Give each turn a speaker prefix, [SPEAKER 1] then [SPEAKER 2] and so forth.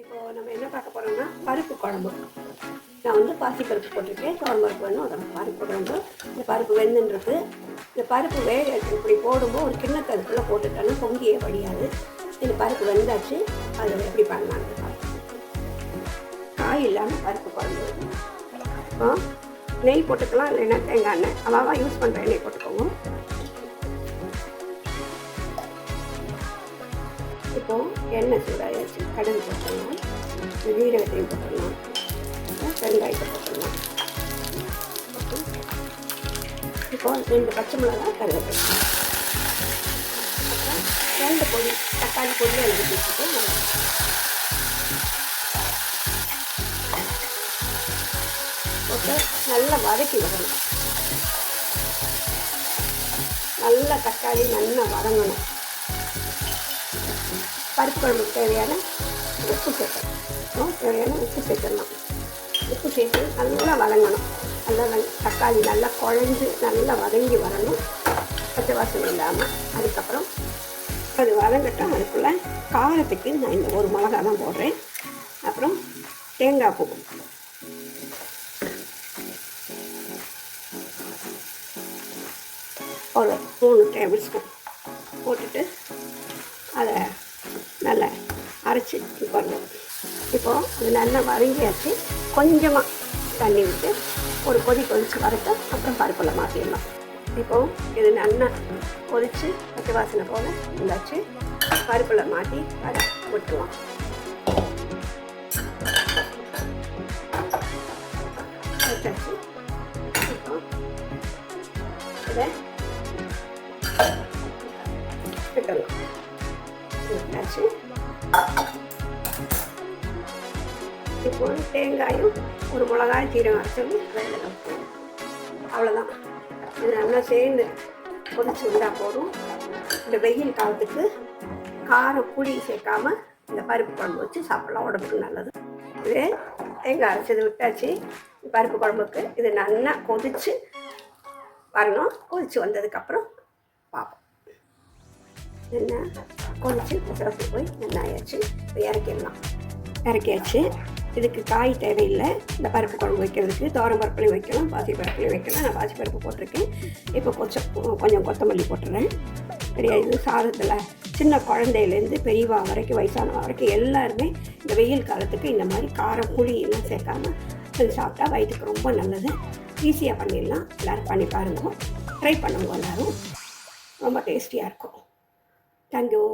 [SPEAKER 1] இப்போது நம்ம என்ன பார்க்க போகிறோம்னா பருப்பு குழம்பு. நான் வந்து பாசிப்பருப்பு போட்டிருக்கேன், துவரம்பருப்பு வேணும். அதோட பருப்பு குழம்பு. இந்த பருப்பு வெந்துன்றது. இந்த பருப்பு வேக இப்படி போடும்போது ஒரு கிண்ணத்தை அதுக்குள்ளே போட்டுட்டோன்னா பொங்கியே வடியாது. இந்த பருப்பு வெந்தாச்சு. அதில் எப்படி பண்ணலான்னு காய் இல்லாமல் பருப்பு குழம்பு. நெய் போட்டுக்கலாம், இல்லைன்னா தேங்காய் எண்ணெய் அவ்வளோவா யூஸ் பண்ணுற எண்ணெய் போட்டுக்கோங்க. இப்போது எண்ணெய் சூடாகிடுச்சு. கடுகு போட்டுடலாம், ஜீரகத்தையும் போட்டுடலாம், வெங்காயத்தை போட்டுடலாம். இப்போ 2 பச்சை மிளகாய் கருவேப்பிலை, அப்புறம் 2 பொடி தக்காளி பொடி எழுதி வச்சுட்டு போட்டு நல்லா வதக்கி விடணும். நல்லா தக்காளி நல்லா வதங்கணும். பருப்பு குழம்புக்கு தேவையான உப்பு சேர்த்துடலாம். உப்பு சேர்த்து நல்லா வதங்கணும். நல்லா தக்காளி நல்லா குழஞ்சி நல்லா வதங்கி வரணும், பச்சை வாசனை இல்லாமல். அதுக்கப்புறம் அது வதங்கட்டும். அதுக்குள்ளே காரத்துக்கு நான் இந்த 1 மிளகா தான் போடுறேன். அப்புறம் தேங்காய் பூ ஒரு 3 டேபிள் ஸ்பூன் போட்டுட்டு அதை நல்லா அரைச்சி பண்ணணும். இப்போது அது நல்லா வதங்கியாச்சு. கொஞ்சமாக தண்ணி விட்டு ஒரு கொதிச்சு வரட்டும். அப்புறம் பருப்பில் மாற்றிடலாம். இப்போது இது நல்லா கொதித்து பச்சை வாசனை போல் இருந்தாச்சு. பருப்பில் மாற்றி அதை விட்டுருவோம். வச்சாச்சு. இப்போ இதை விட்டுடலாம். விட்டாச்சு. இப்போ தேங்காயும் 1 மிளகாய் சீரகம் அரைச்சது அதில் வைப்போம். அவ்வளோதான். இது நல்லா சேர்ந்து கொதிச்சு வந்தால் போதும். இந்த வெயில் காலத்துக்கு காரம் புளி சேர்க்காம இந்த பருப்பு குழம்பு வச்சு சாப்பிட்லாம், உடம்புக்கு நல்லது. இது தேங்காய் அரைச்சது விட்டாச்சு. பருப்பு குழம்புக்கு இது நல்லா கொதிச்சு வரணும். கொதிச்சு வந்ததுக்கப்புறம் பார்ப்போம். என்ன கொதிச்சு பசரசு போய் நல்லா ஆயாச்சு. இப்போ இறக்கியாச்சு. இதுக்கு காய் தேவையில்லை. இந்த பருப்பு குழம்பு வைக்கிறதுக்கு துவரம்பருப்புலையும் வைக்கலாம், பாசிப்பருப்புலையும் வைக்கலாம். நான் பாசிப்பருப்பு போட்டிருக்கேன். இப்போ கொஞ்சம் கொத்தமல்லி போட்டுறேன். சரியா? இது சாதத்தில் சின்ன குழந்தையிலேருந்து பெரியவா வரைக்கும் வயசானவா வரைக்கும் எல்லாருமே இந்த வெயில் காலத்துக்கு இந்த மாதிரி காரம் புளி எல்லாம் சேர்க்காம அது சாப்பிட்டா வயிற்றுக்கு ரொம்ப நல்லது. ஈஸியாக பண்ணிடலாம். எல்லோரும் பண்ணி பாருங்க. ட்ரை பண்ணுங்க. எல்லோரும் ரொம்ப டேஸ்டியாக இருக்கும். Thank you.